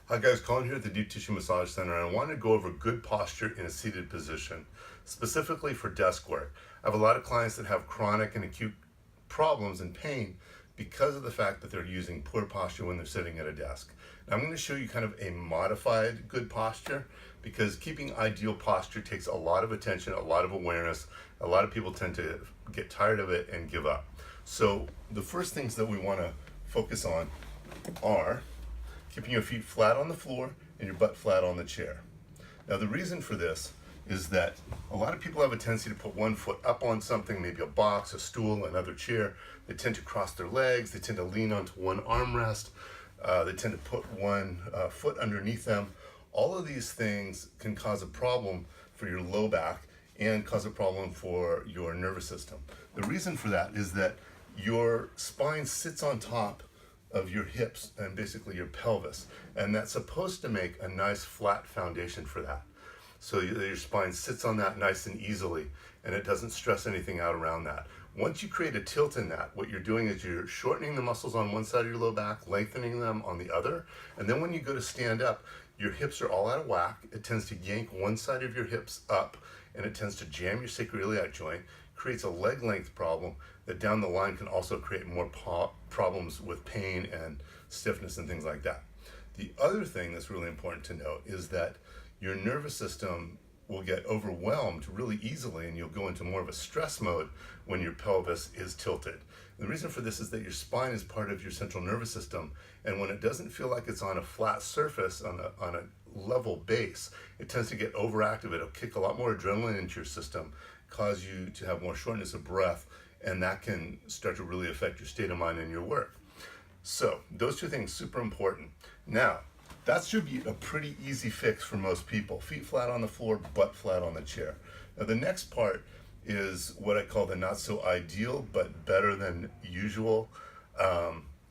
Hi guys, Colin here at the Deep Tissue Massage Center, and I want to go over good posture in a seated position, specifically for desk work. I have a lot of clients that have chronic and acute problems and pain because of the fact that they're using poor posture when they're sitting at a desk. Now I'm going to show you kind of a modified good posture, because keeping ideal posture takes a lot of attention, a lot of awareness. A lot of people tend to get tired of it and give up. So the first things that we want to focus on are keeping your feet flat on the floor and your butt flat on the chair. Now the reason for this is that a lot of people have a tendency to put one foot up on something, maybe a box, a stool, another chair. They tend to cross their legs, they tend to lean onto one armrest, they tend to put one foot underneath them. All of these things can cause a problem for your low back and cause a problem for your nervous system. The reason for that is that your spine sits on top of your hips and basically your pelvis, and that's supposed to make a nice flat foundation for that, so your spine sits on that nice and easily, and it doesn't stress anything out around that. Once you create a tilt in that, what you're doing is you're shortening the muscles on one side of your low back, lengthening them on the other, and then when you go to stand up, your hips are all out of whack. It tends to yank one side of your hips up, and it tends to jam your sacroiliac joint, creates a leg length problem that down the line can also create more problems with pain and stiffness and things like that. The other thing that's really important to note is that your nervous system will get overwhelmed really easily, and you'll go into more of a stress mode when your pelvis is tilted. The reason for this is that your spine is part of your central nervous system, and when it doesn't feel like it's on a flat surface, on a level base, it tends to get overactive. It'll kick a lot more adrenaline into your system, cause you to have more shortness of breath, and that can start to really affect your state of mind and your work. So those two things, super important. Now, that should be a pretty easy fix for most people. Feet flat on the floor, butt flat on the chair. Now the next part is what I call the not so ideal but better than usual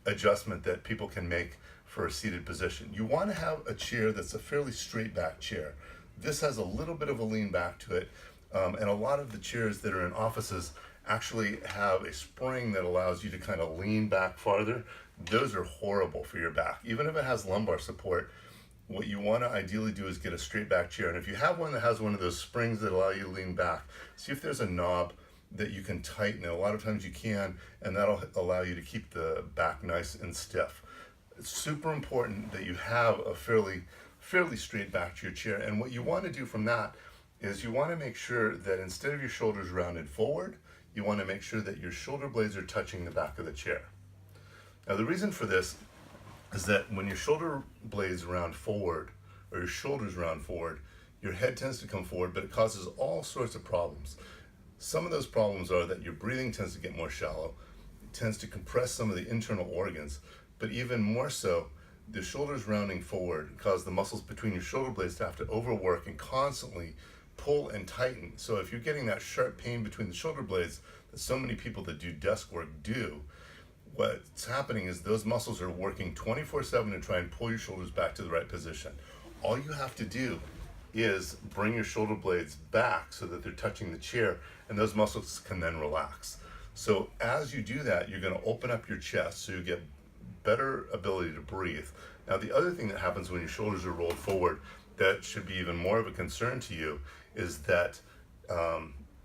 adjustment that people can make for a seated position. You want to have a chair that's a fairly straight back chair. This has a little bit of a lean back to it, and a lot of the chairs that are in offices actually have a spring that allows you to kind of lean back farther. Those are horrible for your back. Even if it has lumbar support, what you want to ideally do is get a straight back chair. And if you have one that has one of those springs that allow you to lean back, see if there's a knob that you can tighten. A lot of times you can, and that'll allow you to keep the back nice and stiff. It's super important that you have a fairly straight back to your chair. And what you want to do from that is you want to make sure that instead of your shoulders rounded forward, you want to make sure that your shoulder blades are touching the back of the chair. Now the reason for this is that when your shoulder blades round forward, or your shoulders round forward, your head tends to come forward, but it causes all sorts of problems. Some of those problems are that your breathing tends to get more shallow, it tends to compress some of the internal organs, but even more so, the shoulders rounding forward cause the muscles between your shoulder blades to have to overwork and constantly pull and tighten. So if you're getting that sharp pain between the shoulder blades that so many people that do desk work do, what's happening is those muscles are working 24/7 to try and pull your shoulders back to the right position. All you have to do is bring your shoulder blades back so that they're touching the chair, and those muscles can then relax. So as you do that, you're going to open up your chest so you get better ability to breathe. Now the other thing that happens when your shoulders are rolled forward that should be even more of a concern to you is that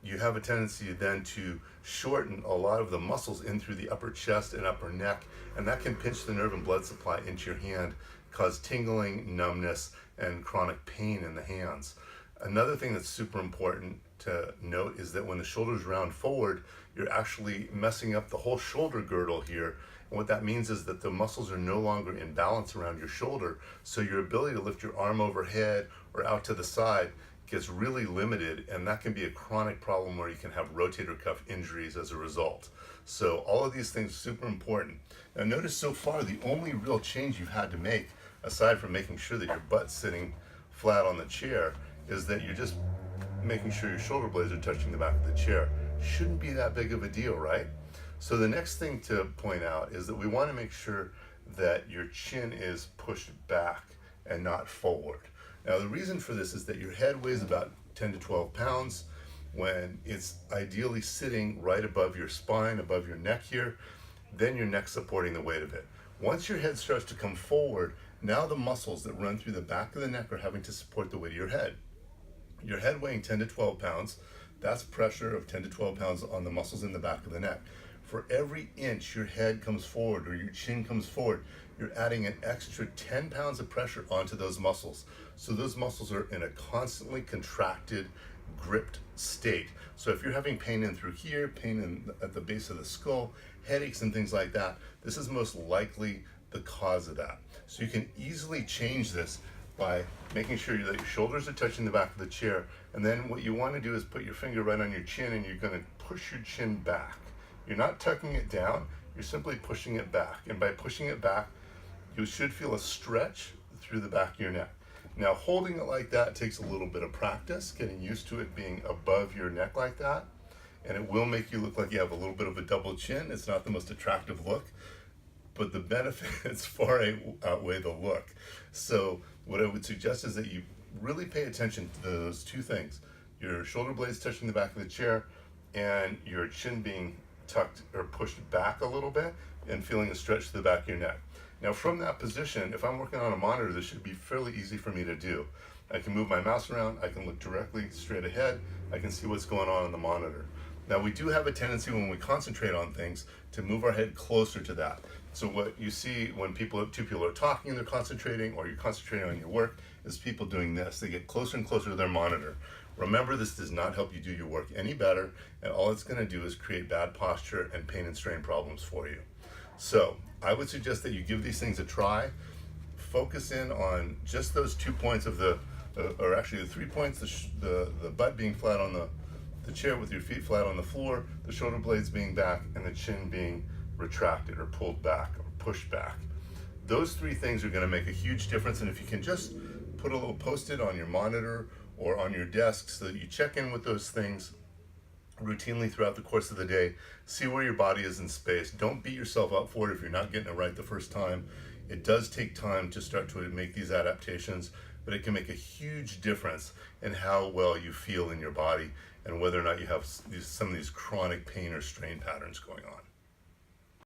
you have a tendency then to shorten a lot of the muscles in through the upper chest and upper neck, and that can pinch the nerve and blood supply into your hand, cause tingling, numbness, and chronic pain in the hands. Another thing that's super important to note is that when the shoulders round forward, you're actually messing up the whole shoulder girdle here. And what that means is that the muscles are no longer in balance around your shoulder, so your ability to lift your arm overhead or out to the side gets really limited, and that can be a chronic problem where you can have rotator cuff injuries as a result. So all of these things are super important. Now notice so far the only real change you've had to make, aside from making sure that your butt's sitting flat on the chair, is that you're just making sure your shoulder blades are touching the back of the chair. Shouldn't be that big of a deal, right? So the next thing to point out is that we want to make sure that your chin is pushed back and not forward. Now the reason for this is that your head weighs about 10 to 12 pounds when it's ideally sitting right above your spine, above your neck here, then your neck supporting the weight of it. Once your head starts to come forward, Now the muscles that run through the back of the neck are having to support the weight of your head. Your head weighing 10 to 12 pounds, that's pressure of 10 to 12 pounds on the muscles in the back of the neck. For every inch your head comes forward or your chin comes forward, you're adding an extra 10 pounds of pressure onto those muscles. So those muscles are in a constantly contracted, gripped state. So if you're having pain in through here, at the base of the skull, headaches and things like that, this is most likely the cause of that. So you can easily change this by making sure that your shoulders are touching the back of the chair, and then what you want to do is put your finger right on your chin and you're going to push your chin back. You're not tucking it down, you're simply pushing it back, and by pushing it back you should feel a stretch through the back of your neck. Now holding it like that takes a little bit of practice, getting used to it being above your neck like that, and it will make you look like you have a little bit of a double chin. It's not the most attractive look, but the benefits far outweigh the look. So what I would suggest is that you really pay attention to those two things: your shoulder blades touching the back of the chair and your chin being tucked or pushed back a little bit and feeling a stretch to the back of your neck. Now from that position, if I'm working on a monitor, this should be fairly easy for me to do. I can move my mouse around, I can look directly straight ahead, I can see what's going on the monitor. Now we do have a tendency when we concentrate on things to move our head closer to that. So what you see when two people are talking and they're concentrating, or you're concentrating on your work, is people doing this. They get closer and closer to their monitor. Remember, this does not help you do your work any better, and all it's going to do is create bad posture and pain and strain problems for you. So I would suggest that you give these things a try. Focus in on just those 2 points of or actually the 3 points, the butt being flat on the chair with your feet flat on the floor, the shoulder blades being back, and the chin being retracted or pulled back or pushed back. Those 3 things are going to make a huge difference, and if you can just put a little post-it on your monitor or on your desk so that you check in with those things routinely throughout the course of the day, see where your body is in space. Don't beat yourself up for it if you're not getting it right the first time. It does take time to start to make these adaptations, but it can make a huge difference in how well you feel in your body and whether or not you have some of these chronic pain or strain patterns going on.